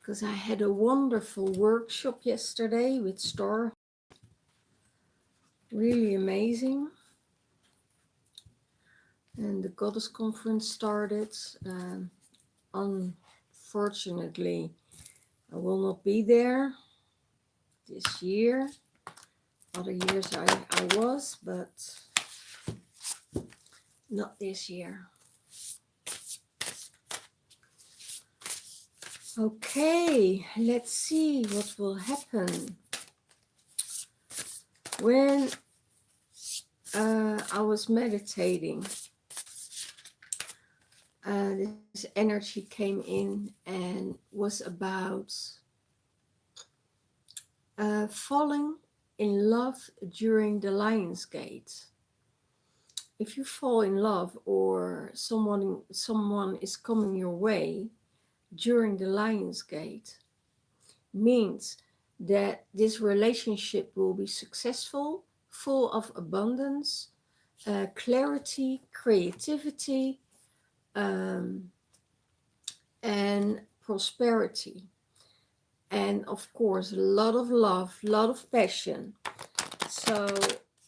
because I had a wonderful workshop yesterday with Star. Really amazing. And the Goddess Conference started. Unfortunately, I will not be there this year. Other years I was, but not this year. Okay, let's see what will happen. When I was meditating, this energy came in and was about falling in love during the Lion's Gate. If you fall in love or someone is coming your way during the Lion's Gate, means that this relationship will be successful, full of abundance, clarity, creativity, and prosperity. And of course, a lot of love, a lot of passion. So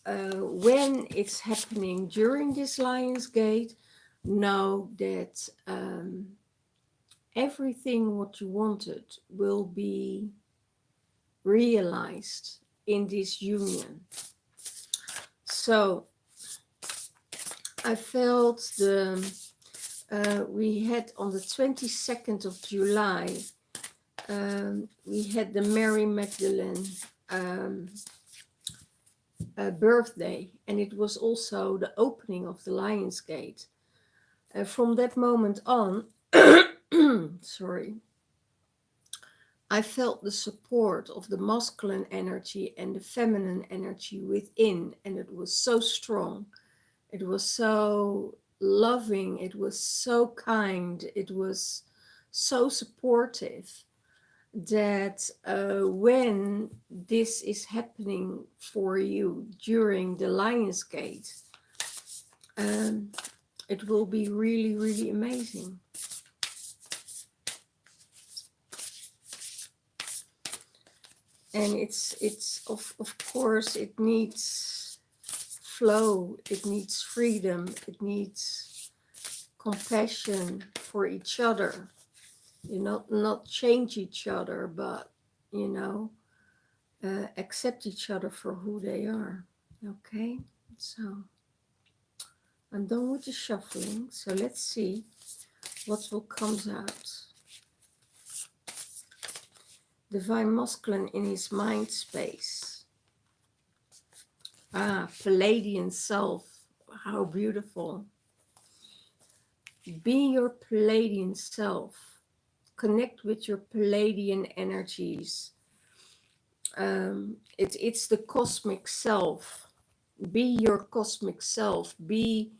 when it's happening during this Lion's Gate, know that everything what you wanted will be realized in this union. So I felt we had on the 22nd of July, we had the Mary Magdalene birthday, and it was also the opening of the Lion's Gate. From that moment on, sorry, I felt the support of the masculine energy and the feminine energy within, and it was so strong. It was so loving. It was so kind. It was so supportive that when this is happening for you during the Lion's Gate, it will be really, really amazing. And it's of course, it needs flow, it needs freedom, it needs compassion for each other. You know, not change each other, but, you know, accept each other for who they are. Okay, so I'm done with the shuffling. So let's see what will come out. Divine Masculine in his mind space. Palladian self. How beautiful. Be your Palladian self. Connect with your Palladian energies. It's the cosmic self. Be your cosmic self. Be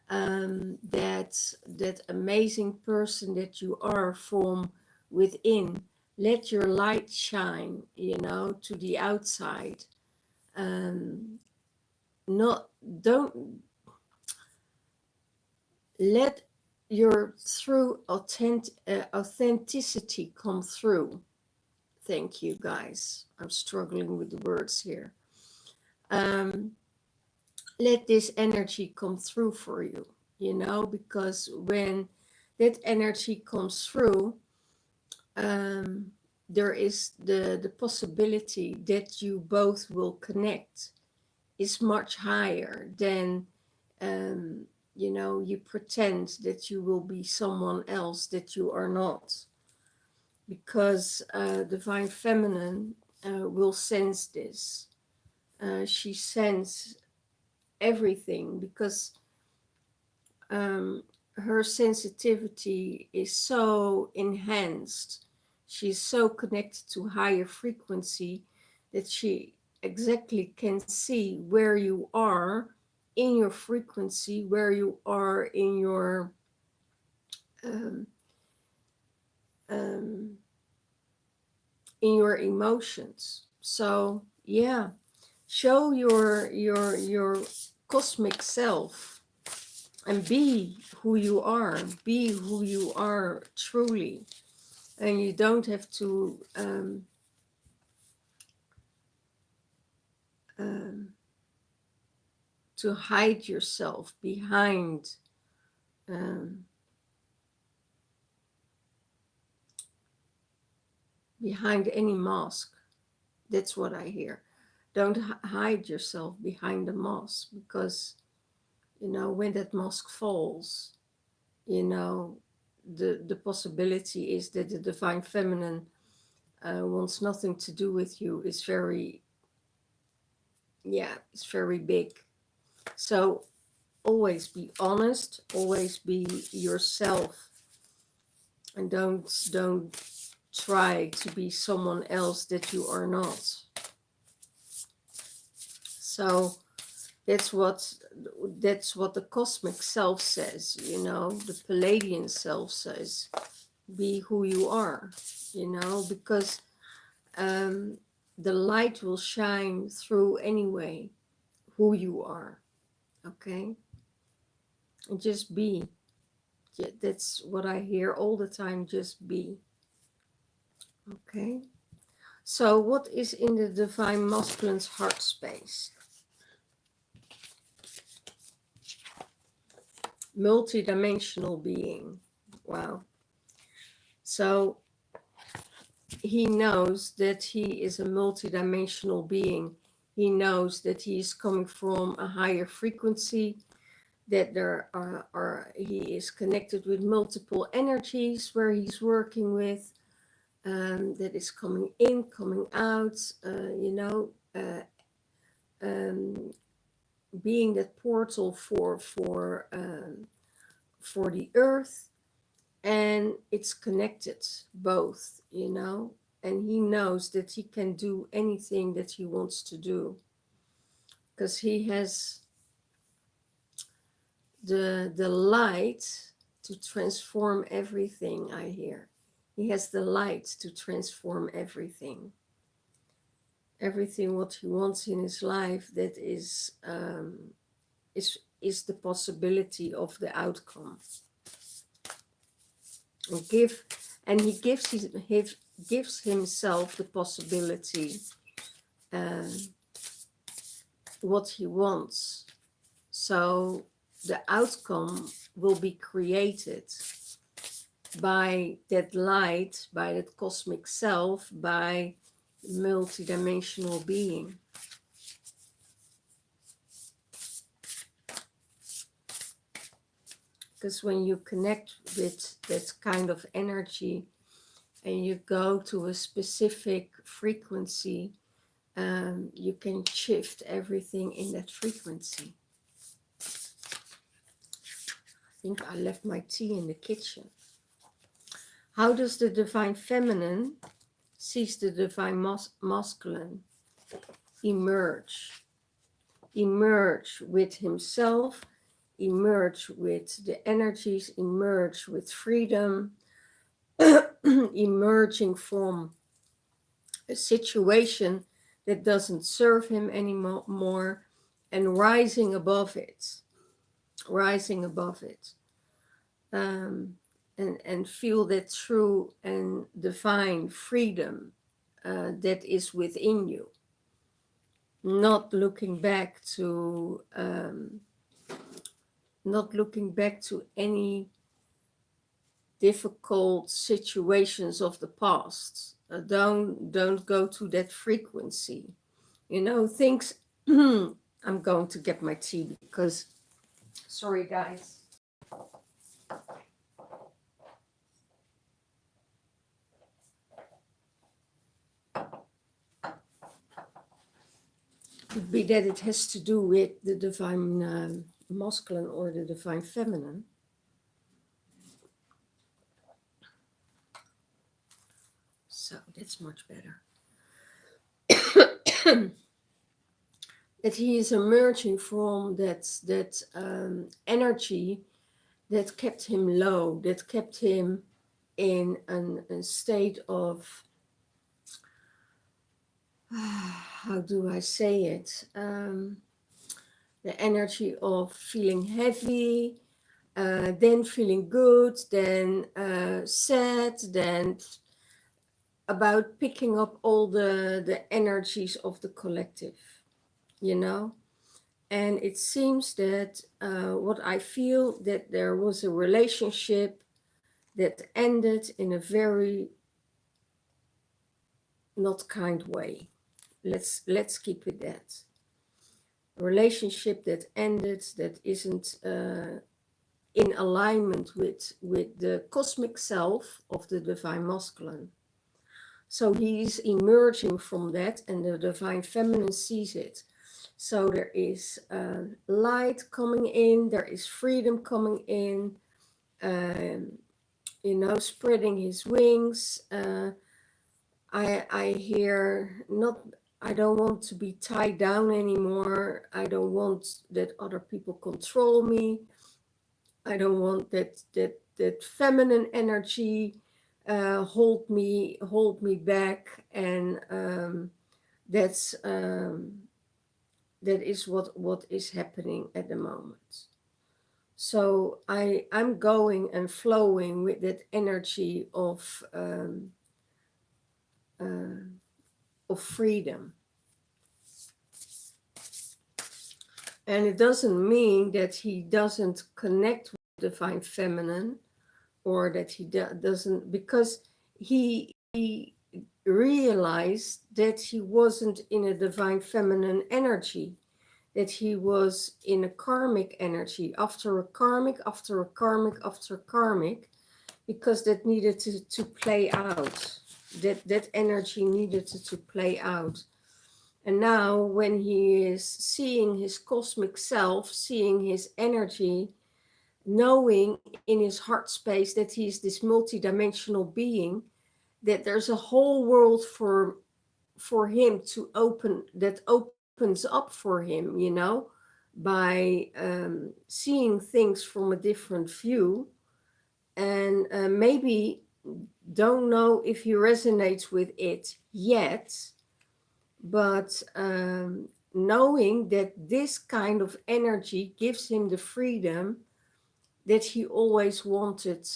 that amazing person that you are from within. Let your light shine, you know, to the outside. Don't let your true authenticity come through. Thank you, guys. I'm struggling with the words here. Let this energy come through for you, you know, because when that energy comes through, there is the possibility that you both will connect is much higher than, you know, you pretend that you will be someone else that you are not. Because Divine Feminine will sense this. She senses everything because her sensitivity is so enhanced. She's so connected to higher frequency that she exactly can see where you are in your frequency, where you are in your emotions. So yeah, show your cosmic self and be who you are. Be who you are truly. And you don't have to hide yourself um, behind any mask. That's what I hear. Don't hide yourself behind the mask, because when that mask falls, the possibility is that the divine feminine wants nothing to do with you. It's very big. So always be honest, always be yourself, and don't try to be someone else that you are not. So that's what the cosmic self says, the Palladian self says, be who you are, because the light will shine through anyway, who you are. Okay, and just be. Yeah, that's what I hear all the time, just be. Okay, so what is in the divine masculine's heart space? Multidimensional being. Wow. So he knows that he is a multidimensional being. He knows that he is coming from a higher frequency, that he is connected with multiple energies where he's working with, that is coming in, coming out, being that portal for the earth. And it's connected, both, and he knows that he can do anything that he wants to do, because he has the light to transform everything. I hear he has the light to transform everything what he wants in his life. That is the possibility of the outcome. And he gives himself the possibility, what he wants. So the outcome will be created by that light, by that cosmic self, by multidimensional being. Because when you connect with that kind of energy and you go to a specific frequency, you can shift everything in that frequency. I think I left my tea in the kitchen. How does the divine feminine sees the divine masculine emerge with himself, emerge with the energies, emerge with freedom, emerging from a situation that doesn't serve him anymore, and rising above it, and feel that true and divine freedom that is within you. Not looking back to any difficult situations of the past. Don't go to that frequency. Things. I'm going to get my tea because, sorry guys. Could be that it has to do with the divine masculine or the divine feminine. So that's much better. That he is emerging from that energy that kept him low, that kept him in a state of, how do I say it? The energy of feeling heavy, then feeling good, then sad, then about picking up all the energies of the collective, you know. And it seems that what I feel, that there was a relationship that ended in a very not kind way. Let's keep it that. A relationship that ended, that isn't in alignment with the cosmic self of the divine masculine. So he's emerging from that, and the divine feminine sees it. So there is light coming in, there is freedom coming in, you know, spreading his wings. I hear not. I don't want to be tied down anymore. I don't want that other people control me. I don't want that feminine energy hold me back, and that's that is what is happening at the moment. So I'm going and flowing with that energy uh, of freedom. And it doesn't mean that he doesn't connect with the divine feminine, or that he doesn't, because he realized that he wasn't in a divine feminine energy, that he was in a karmic energy, after a karmic, after a karmic, after a karmic, because that needed to play out. That energy needed to play out. And now when he is seeing his cosmic self, seeing his energy, knowing in his heart space that he is this multidimensional being, that there's a whole world for him to open, that opens up for him, you know, by seeing things from a different view. And maybe don't know if he resonates with it yet, but knowing that this kind of energy gives him the freedom that he always wanted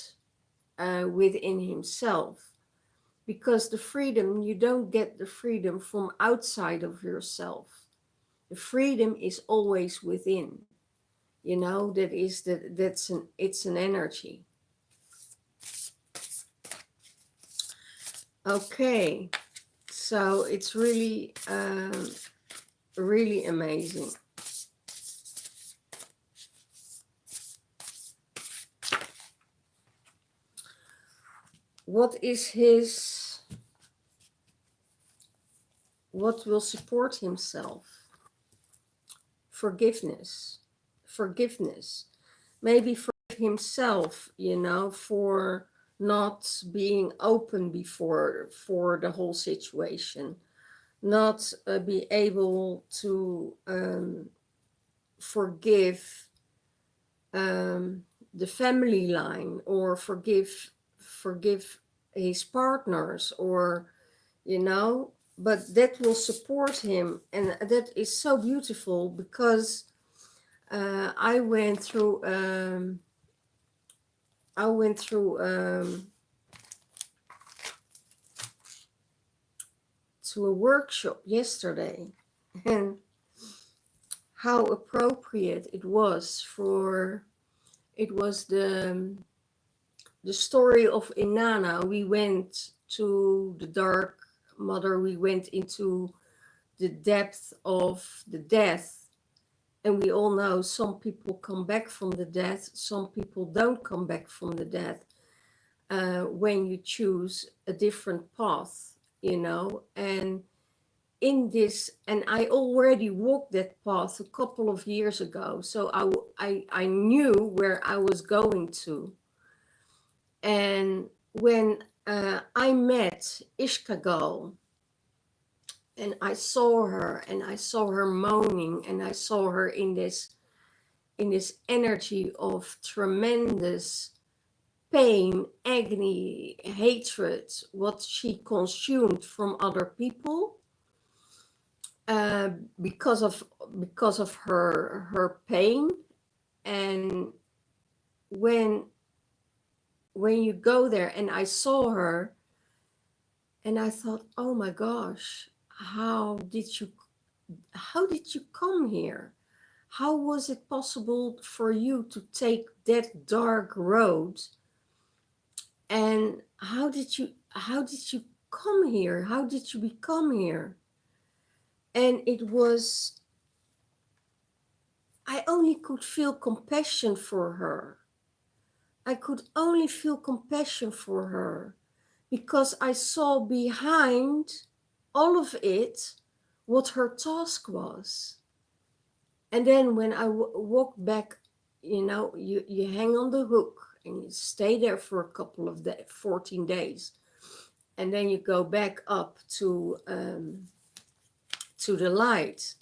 within himself. Because the freedom, you don't get the freedom from outside of yourself. The freedom is always within. You know, it's an energy. Okay, so it's really really amazing. What will support himself? Forgiveness. Maybe for himself, you know, for not being open before for the whole situation, not be able to forgive the family line, or forgive his partners, or, you know. But that will support him, and that is so beautiful, because I went through to a workshop yesterday, and how appropriate it was for, it was the story of Inanna. We went to the dark mother, we went into the depth of the death, and we all know some people come back from the death, some people don't come back from the death, when you choose a different path, you know. And in this, and I already walked that path a couple of years ago, so I knew where I was going to. And when I met Ishkagal, and I saw her moaning, and I saw her in this energy of tremendous pain, agony, hatred, what she consumed from other people, because of her pain. And when you go there, and I saw her, And I thought, oh my gosh, how did you come here? How was it possible for you to take that dark road? And how did you come here? How did you become here? And it was, I only could feel compassion for her. I could only feel compassion for her because I saw behind all of it what her task was. And then when I walked back, you hang on the hook and you stay there for a couple of days, 14 days. And then you go back up to the light,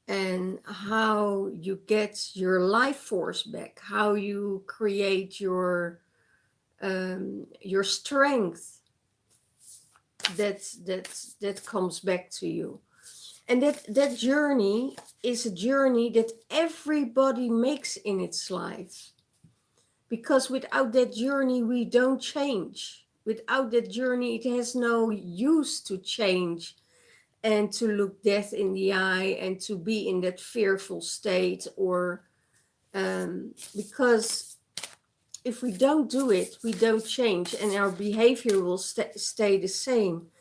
and how you get your life force back, how you create your strength that comes back to you. And that journey is a journey that everybody makes in its life, because without that journey we don't change. Without that journey it has no use to change and to look death in the eye and to be in that fearful state, or because if we don't do it, we don't change, and our behavior will stay the same.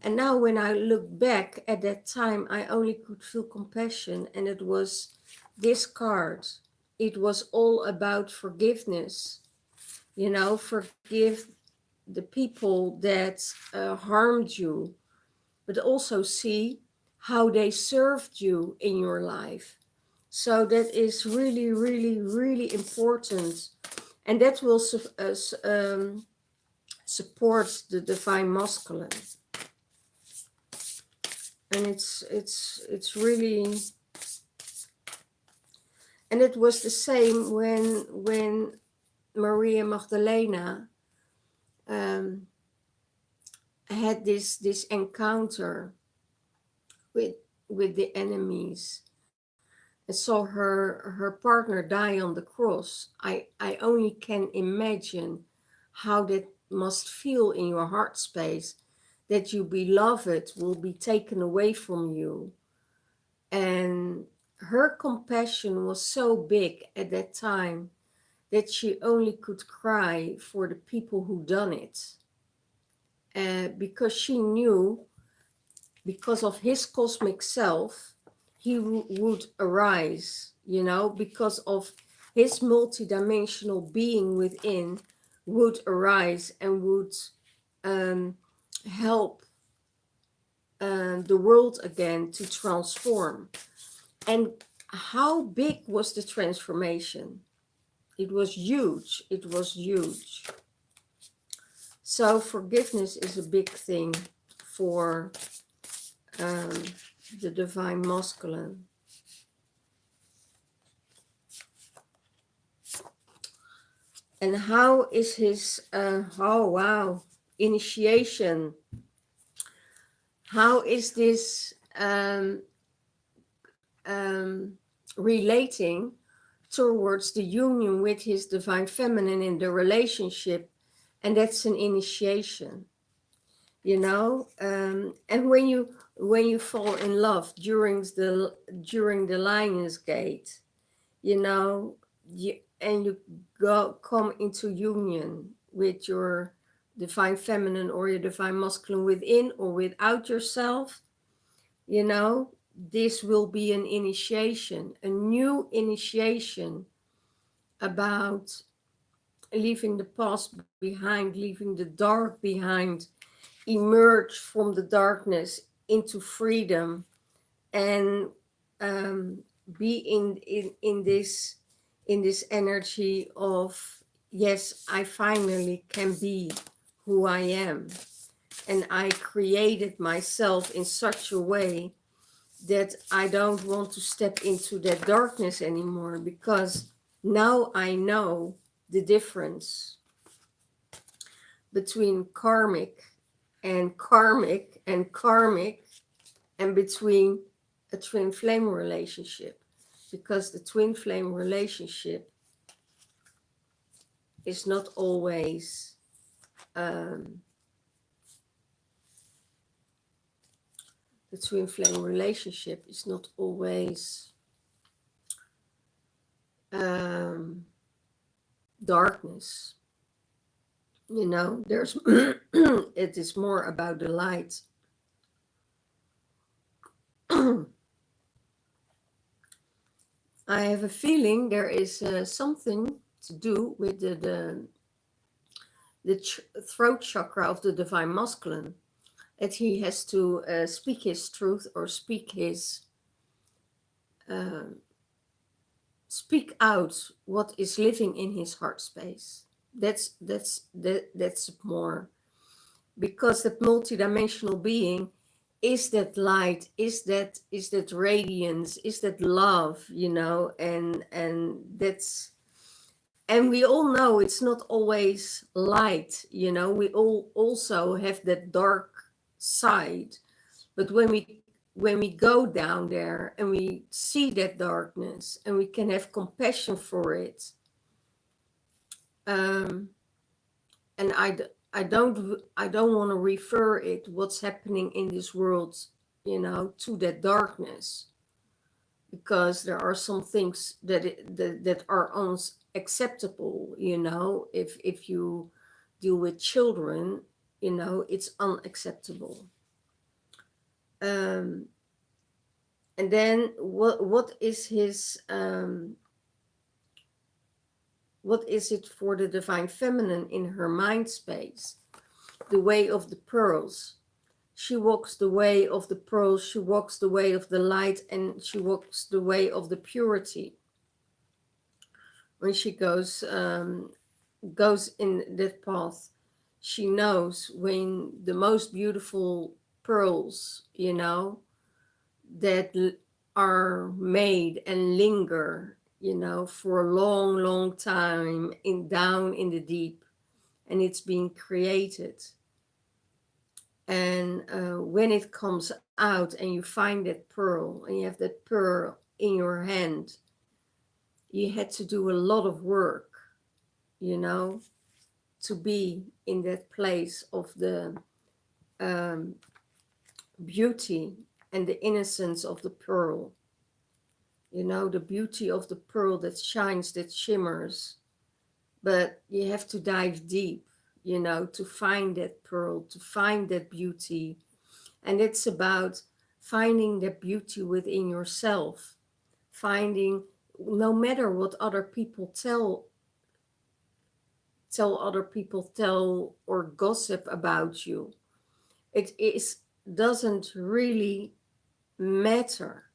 And now when I look back at that time, I only could feel compassion, and it was this card. It was all about forgiveness. Forgive the people that harmed you, but also see how they served you in your life. So that is really, really, really important. And that will support the divine masculine. And it's really, and it was the same when Maria Magdalena had this encounter with the enemies and saw her partner die on the cross. I only can imagine how that must feel in your heart space, that your beloved will be taken away from you. And her compassion was so big at that time that she only could cry for the people who done it. Because she knew, because of his cosmic self, he would arise, because of his multidimensional being within, would arise and would help the world again to transform. And how big was the transformation? It was huge. It was huge. So forgiveness is a big thing for the divine masculine. And how is his, oh wow, initiation? How is this relating towards the union with his divine feminine in the relationship? And that's an initiation, and when you fall in love during the Lion's Gate, you come into union with your divine feminine or your divine masculine within or without yourself, this will be an initiation, a new initiation about leaving the past behind, leaving the dark behind, emerge from the darkness into freedom, and be in this energy of, yes, I finally can be who I am, and I created myself in such a way that I don't want to step into that darkness anymore, because now I know the difference between karmic and karmic and karmic, and between a twin flame relationship, because the twin flame relationship is not always the twin flame relationship is not always darkness. You know, there's it is more about the light. I have a feeling there is something to do with the throat chakra of the divine masculine, that he has to speak his truth or uh, speak out what is living in his heart space. That's more, because that multidimensional being is that light, is that radiance, is that love, you know, and that's, and we all know it's not always light, you know, we all also have that dark side. But when we go down there and we see that darkness and we can have compassion for it, um, and I don't want to refer it, what's happening in this world, you know, to that darkness, because there are some things that are unacceptable, you know. If you deal with children, you know, it's unacceptable. And then what is his what is it for the divine feminine in her mind space? The way of the pearls. She walks the way of the pearls, she walks the way of the light, and she walks the way of the purity. When she goes in that path, she knows when the most beautiful pearls, you know, that are made and linger, you know, for a long, long time down in the deep, and it's being created. And when it comes out and you find that pearl and you have that pearl in your hand, you had to do a lot of work, you know, to be in that place of the um, beauty and the innocence of the pearl. You know, the beauty of the pearl that shines, that shimmers. But you have to dive deep, you know, to find that pearl, to find that beauty. And it's about finding that beauty within yourself, finding, no matter what other people tell or gossip about you, it is doesn't really matter.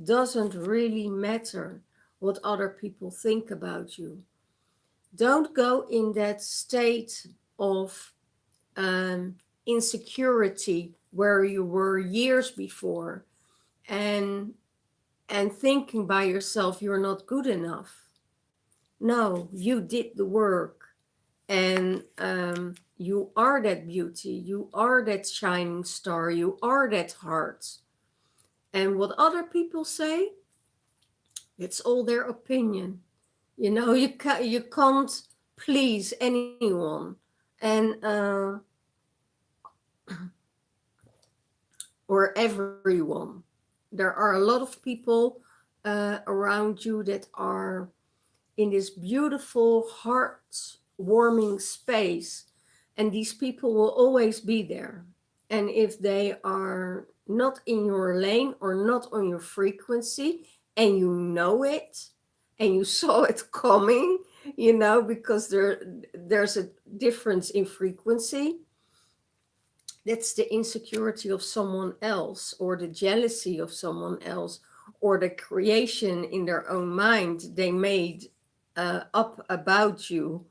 Doesn't really matter what other people think about you. Don't go in that state of insecurity where you were years before, and thinking by yourself you're not good enough. No, you did the work, and you are that beauty, you are that shining star, you are that heart. And what other people say, it's all their opinion. You know, you can't please anyone. And or everyone. There are a lot of people around you that are in this beautiful, heart-warming space, and these people will always be there. And if they are not in your lane or not on your frequency, and you know it, and you saw it coming, you know, because there's a difference in frequency. That's the insecurity of someone else, or the jealousy of someone else, or the creation in their own mind they made up about you,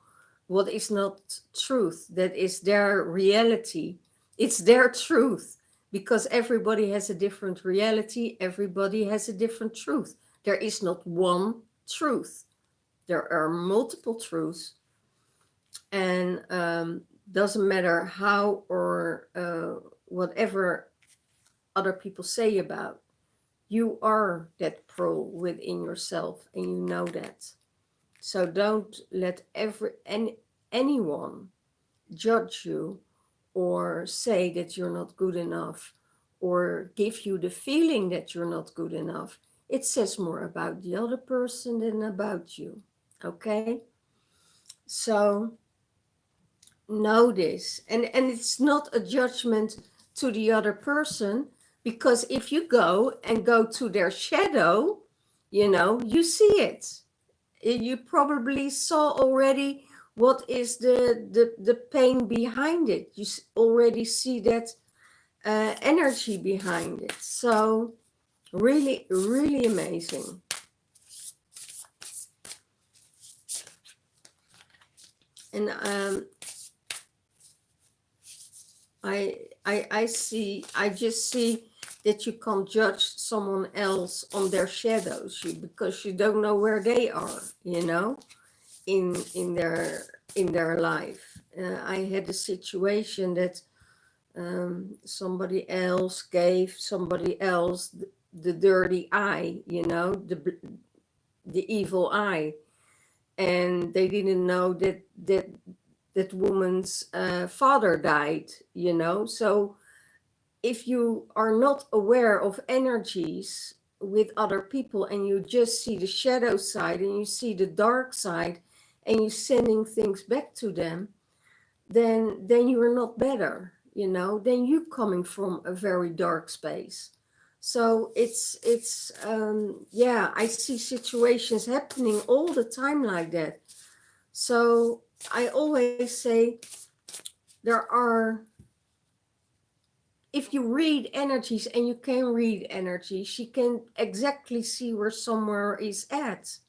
what is not truth. That is their reality. It's their truth, because everybody has a different reality. Everybody has a different truth. There is not one truth. There are multiple truths. And doesn't matter how or whatever other people say about, you are that pearl within yourself, and you know that. So don't let anyone judge you or say that you're not good enough, or give you the feeling that you're not good enough, it says more about the other person than about you. Okay? So know this. And it's not a judgment to the other person, because if you go to their shadow, you see it. You probably saw already what is the pain behind it. You already see that energy behind it. So really, really amazing. And I just see that you can't judge someone else on their shadows, because you don't know where they are, in their life. I had a situation that somebody else gave somebody else the dirty eye, the evil eye, and they didn't know that woman's father died, so if you are not aware of energies with other people, and you just see the shadow side and you see the dark side, and you're sending things back to them, then you are not better, then you coming from a very dark space. So it's yeah, I see situations happening all the time like that. So I always say, there are, if you read energies, and you can read energies, you can exactly see where somewhere is at.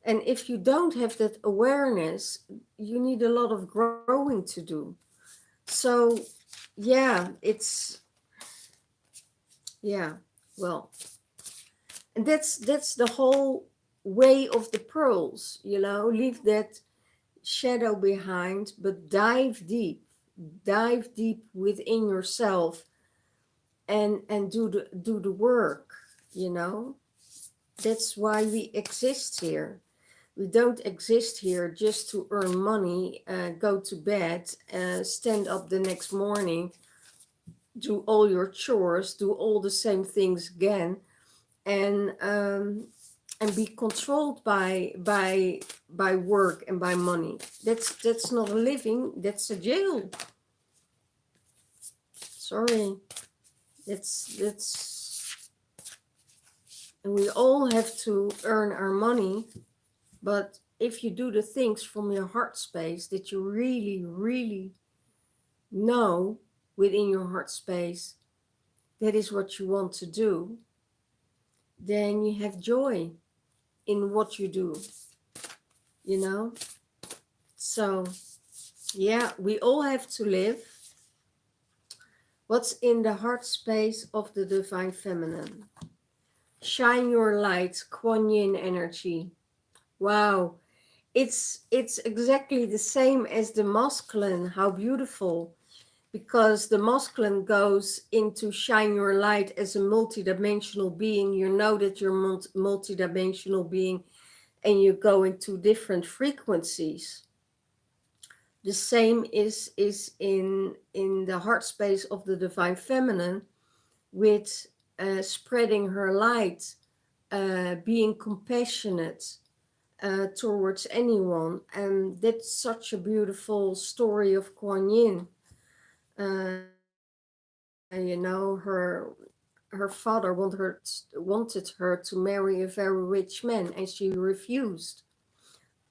And if you don't have that awareness, you need a lot of growing to do. So yeah, yeah, well, and that's the whole way of the pearls, leave that shadow behind, but dive deep within yourself, and do the work. That's why we exist here. We don't exist here just to earn money, go to bed, stand up the next morning, do all your chores, do all the same things again, and be controlled by work and by money. That's not a living. That's a jail. Sorry. That's and we all have to earn our money, but if you do the things from your heart space that you really, really know within your heart space, that is what you want to do, then you have joy in what you do, you know? So, yeah, we all have to live. What's in the heart space of the divine feminine? Shine your light, Kuan Yin energy. Wow, it's exactly the same as the masculine. How beautiful. Because the masculine goes into shine your light as a multidimensional being. You know that you're multidimensional being, and you go into different frequencies. The same is in the heart space of the divine feminine, with spreading her light, being compassionate towards anyone. And that's such a beautiful story of Kuan Yin. Her father wanted her to marry a very rich man, and she refused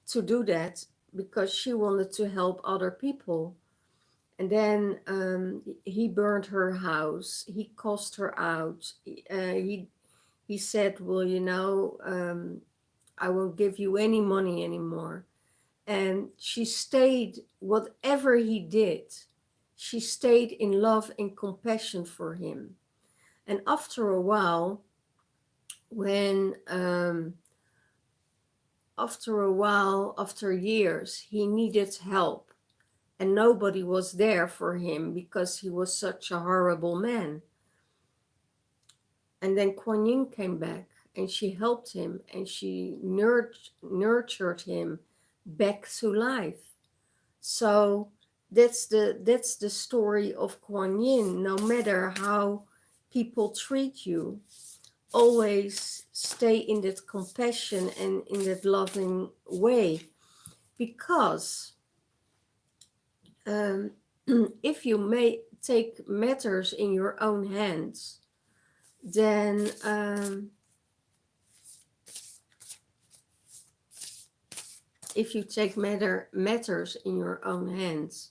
to do that because she wanted to help other people. And then he burned her house. He cost her out. He said, "Well, I won't give you any money anymore." And she stayed, whatever he did, she stayed in love and compassion for him. And after a while, when after years, he needed help, and nobody was there for him because he was such a horrible man. And then Kuan Yin came back, and she helped him, and she nurtured him back to life. So that's the story of Kuan Yin. No matter how people treat you, always stay in that compassion and in that loving way, because um, if you may take matters in your own hands, then if you take matters in your own hands,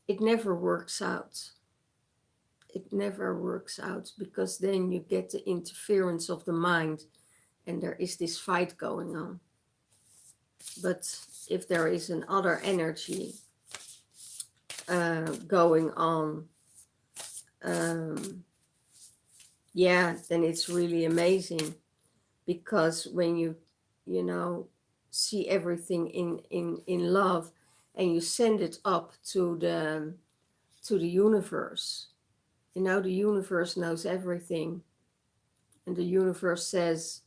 it never works out. It never works out, because then you get the interference of the mind and there is this fight going on. But if there is another energy going on, yeah, then it's really amazing, because when you know, see everything in love, and you send it up to the universe, you know, the universe knows everything, and the universe says,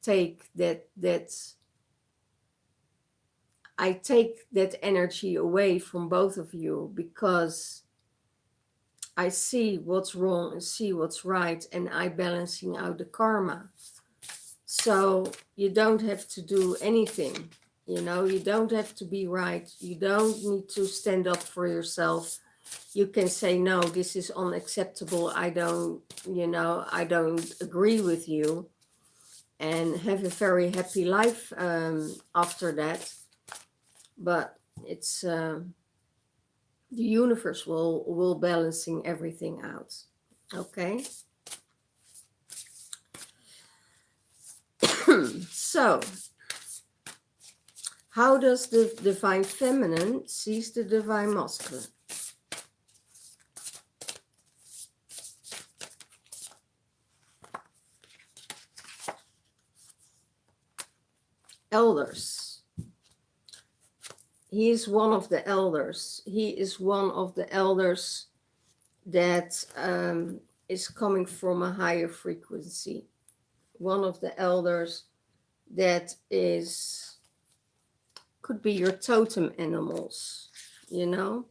take that I take that energy away from both of you, because I see what's wrong and see what's right, and I balancing out the karma. So you don't have to do anything, you know, you don't have to be right. You don't need to stand up for yourself. You can say, no, this is unacceptable. I don't agree with you, and have a very happy life after that. But it's the universe will balancing everything out. Okay. So how does the divine feminine sees the divine masculine? Elders. He is one of the elders. He is one of the elders that is coming from a higher frequency. One of the elders that could be your totem animals, you know.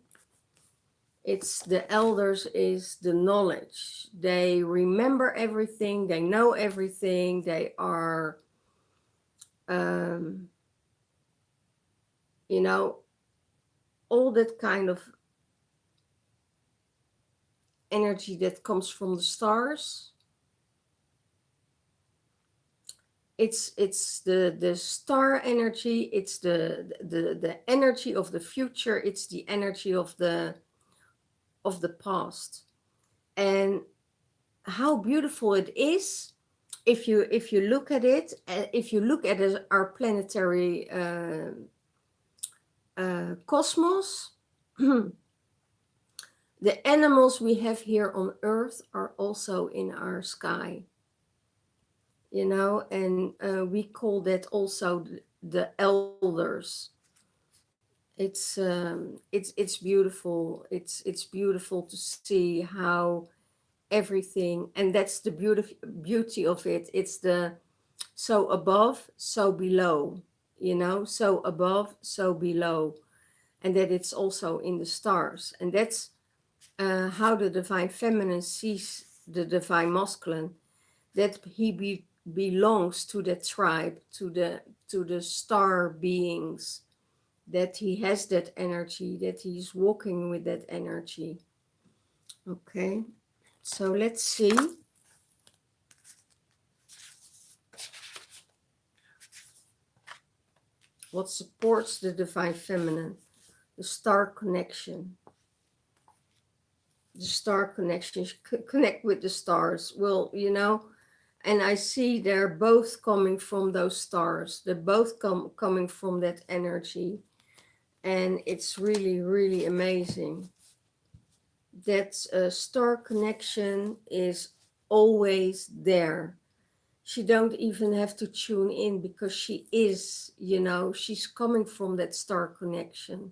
It's the elders is the knowledge. They remember everything. They know everything. They are, you know, all that kind of energy that comes from the stars. It's the star energy. It's the energy of the future. It's the energy of the past. And how beautiful it is if you look at it. If you look at our planetary cosmos, the animals we have here on Earth are also in our sky, you know, and we call that also the elders. It's beautiful. It's beautiful to see how everything, and that's the beauty of it. It's the so above, so below, you know, so above, so below, and that it's also in the stars. And that's how the divine feminine sees the divine masculine, that he belongs to the tribe, to the star beings, that he has that energy, that he's walking with that energy. Okay, so let's see. What supports the divine feminine? The star connection. The star connection. Connect with the stars. Well, you know, and I see they're both coming from those stars. They're both coming from that energy. And it's really, really amazing. That star connection is always there. She don't even have to tune in, because she is, you know, she's coming from that star connection.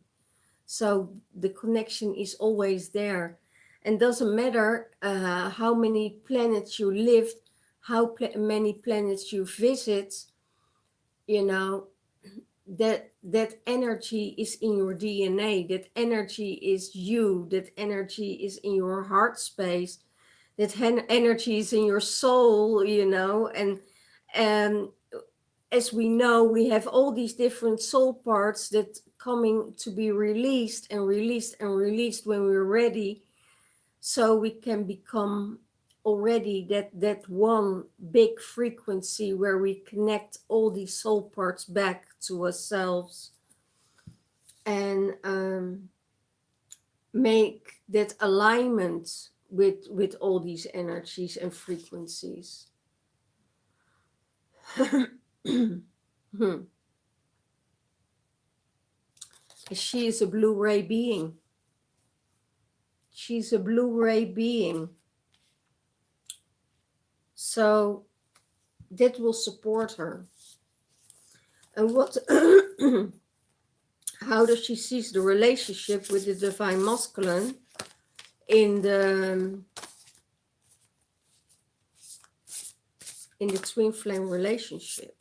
So the connection is always there. And doesn't matter how many planets you live, how many planets you visit, you know, that energy is in your DNA, that energy is you, that energy is in your heart space, that energy is in your soul, and as we know, we have all these different soul parts that coming to be released and released and released when we're ready, so we can become already that one big frequency where we connect all these soul parts back to ourselves, and make that alignment with all these energies and frequencies. She is a blue-ray being. She's a blue-ray being. So that will support her. And what how does she see the relationship with the divine masculine in the twin flame relationship?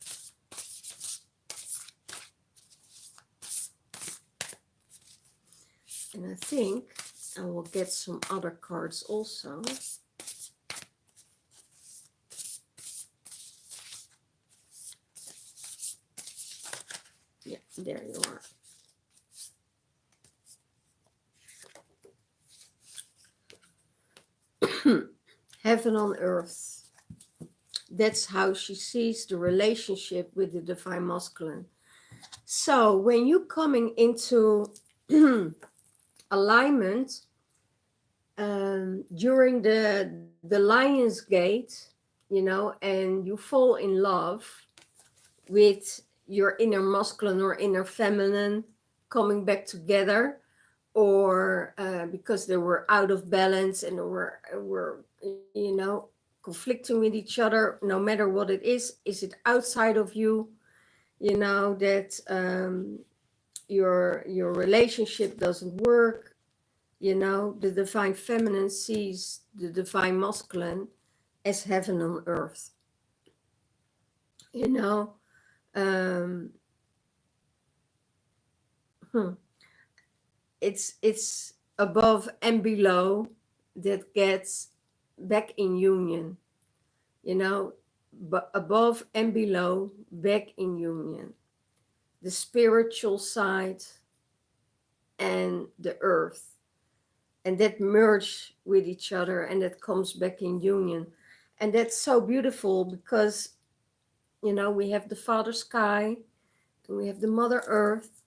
And I think I will get some other cards also. Yeah, there you are. Heaven on earth. That's how she sees the relationship with the divine masculine. So when you're coming into alignment during the Lion's Gate, and you fall in love with your inner masculine or inner feminine coming back together, or because they were out of balance and were conflicting with each other, no matter what it is it outside of you, that your relationship doesn't work, the divine feminine sees the divine masculine as heaven on earth, it's above and below that gets back in union, but above and below back in union, the spiritual side and the earth, and that merge with each other, and that comes back in union. And that's so beautiful because we have the Father Sky and we have the Mother Earth,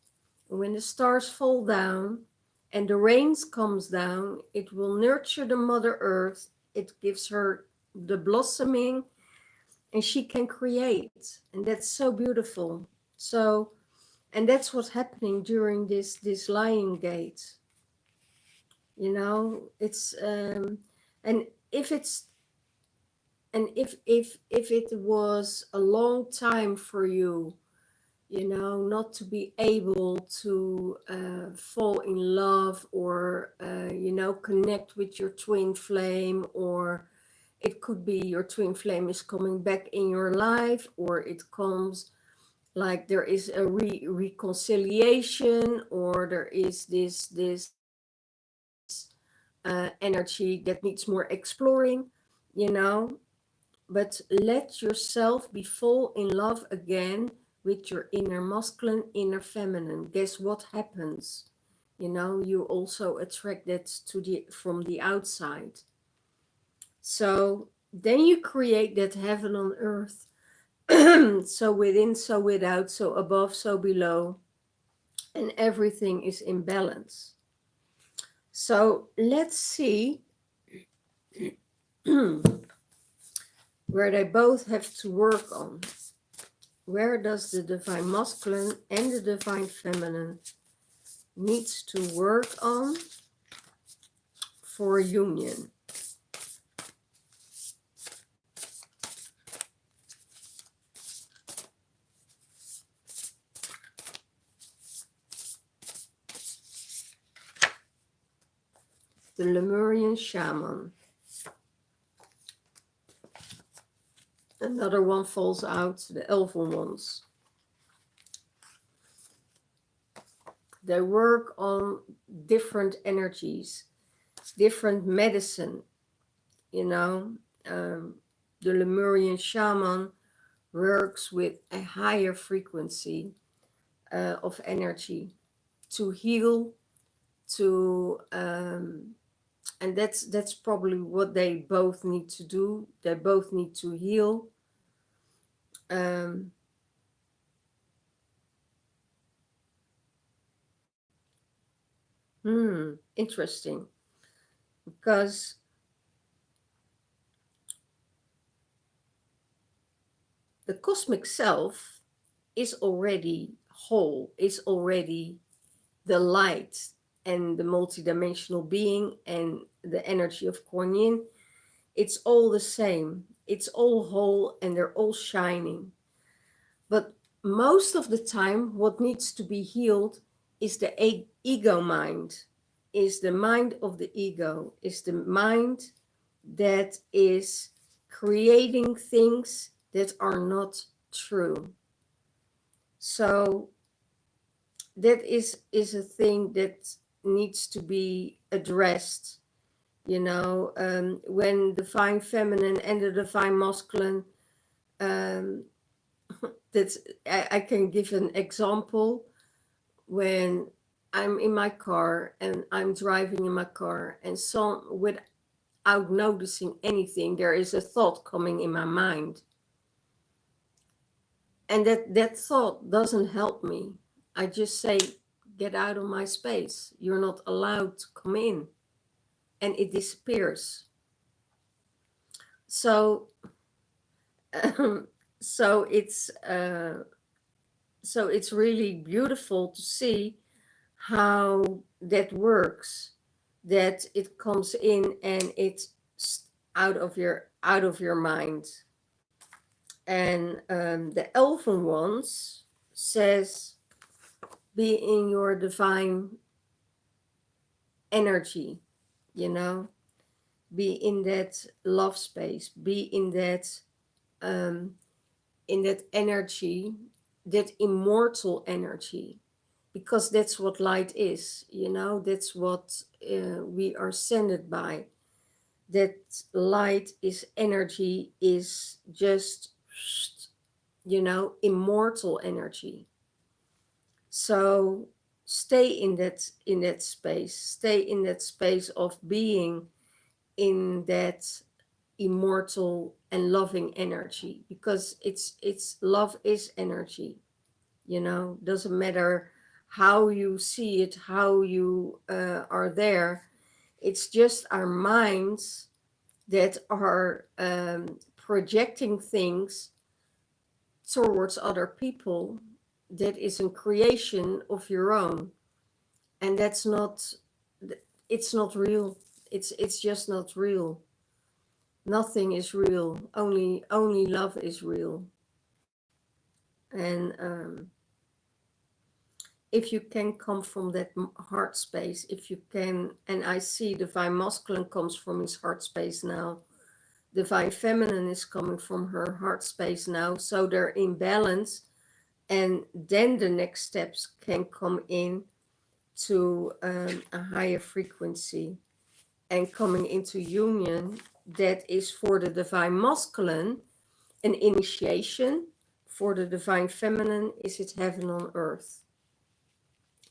and when the stars fall down and the rains comes down, it will nurture the Mother Earth, it gives her the blossoming, and she can create. And that's so beautiful. So, and that's what's happening during this Lion Gate. It's and if it was a long time for you, not to be able to fall in love, or connect with your twin flame, or it could be your twin flame is coming back in your life, or it comes like there is a reconciliation, or there is this energy that needs more exploring, but let yourself be fall in love again with your inner masculine, inner feminine. Guess what happens? You also attract that from the outside. So then you create that heaven on earth. So within, so without, so above, so below, and everything is in balance. So let's see where they both have to work on. Where does the divine masculine and the divine feminine needs to work on for union? The Lemurian shaman. Another one falls out, the elven ones. They work on different energies, different medicine, you know. The Lemurian shaman works with a higher frequency of energy to heal, to and that's probably what they both need to do. They both need to heal. Um, Interesting, because the cosmic self is already whole, is already the light and the multidimensional being and the energy of Kuan Yin. It's all the same. It's all whole and they're all shining. But most of the time, what needs to be healed is the ego mind, is the mind of the ego, is the mind that is creating things that are not true. So that is a thing that needs to be addressed. When divine feminine and the divine masculine, um, that's I can give an example. When I'm in my car and I'm driving in my car, and so without noticing anything, there is a thought coming in my mind, and that thought doesn't help me. I just say, get out of my space, you're not allowed to come in, and it disappears. So so it's really beautiful to see how that works, that it comes in and it's out of your mind. And the elven ones says, be in your divine energy, you know, be in that love space, be um, in that energy, that immortal energy, because that's what light is, that's what we are sended by. That light is energy, is just, immortal energy. So stay in that space, stay in that space of being in that immortal and loving energy, because it's love is energy. Doesn't matter how you see it, how you are there. It's just our minds that are projecting things towards other people, that is a creation of your own, and it's not real. It's just not real. Nothing is real. Only love is real. And if you can come from that heart space, if you can, and I see divine masculine comes from his heart space now, divine feminine is coming from her heart space now, so they're in balance, and then the next steps can come in to a higher frequency and coming into union. That is for the divine masculine an initiation. For the divine feminine, is it heaven on earth?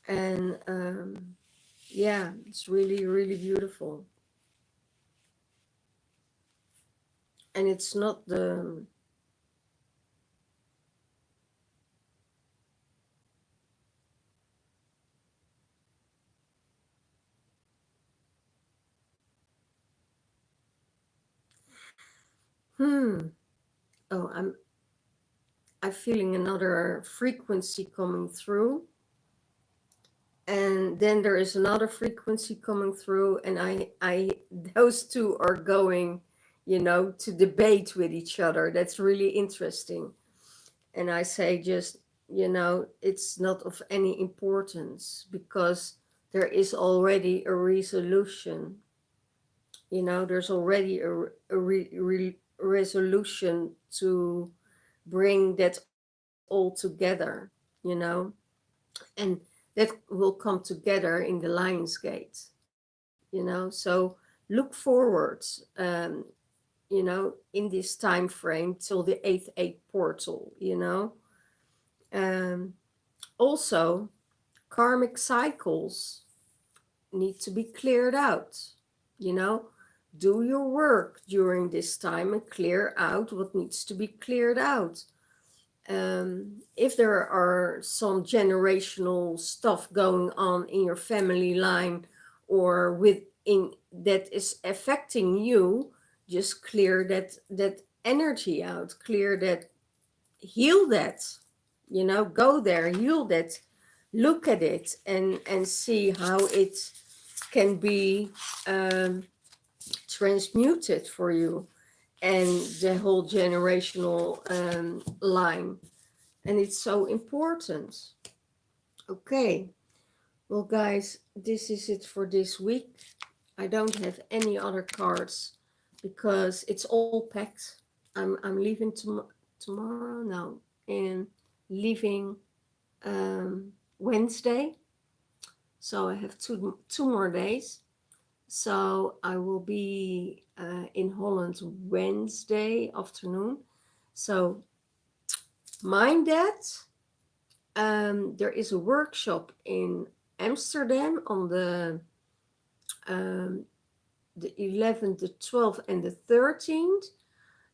And yeah, it's really, really beautiful. And it's not the oh, I'm feeling another frequency coming through, and then there is another frequency coming through, and I those two are going, to debate with each other. That's really interesting. And I say, just, it's not of any importance, because there is already a resolution. There's already resolution to bring that all together, and that will come together in the Lion's Gate, you know. So look forwards, you know, in this time frame till the 8/8 portal, you know. Um, Also, karmic cycles need to be cleared out, you know. Do your work during this time and clear out what needs to be cleared out. If there are some generational stuff going on in your family line or within that is affecting you, just clear that energy out, clear that, heal that, you know, go there, heal that, look at it, and see how it can be transmuted for you and the whole generational line. And it's so important. Okay, well guys, this is it for this week. I don't have any other cards because it's all packed. I'm leaving tomorrow, no, and leaving Wednesday, so I have two more days. So I will be in Holland Wednesday afternoon. So mind that. There is a workshop in Amsterdam on um, the 11th, the 12th, and the 13th.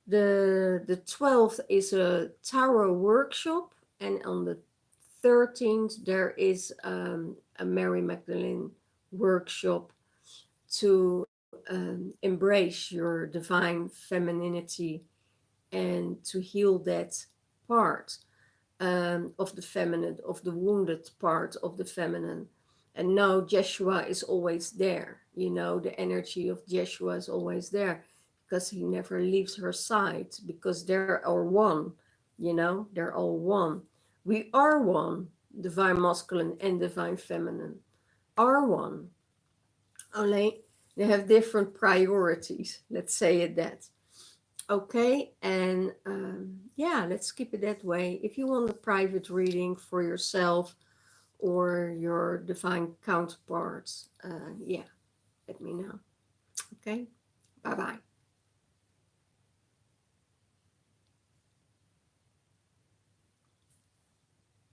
The 12th is a tarot workshop, and on the 13th there is a Mary Magdalene workshop to embrace your divine femininity and to heal that part of the feminine, of the wounded part of the feminine. And now Jeshua is always there. You know, the energy of Jeshua is always there because he never leaves her side, because they're all one. You know, they're all one. We are one, divine masculine and divine feminine are one. Only they have different priorities. Let's say it that. Okay, and yeah, let's keep it that way. If you want a private reading for yourself or your divine counterparts, yeah, let me know. Okay, bye bye.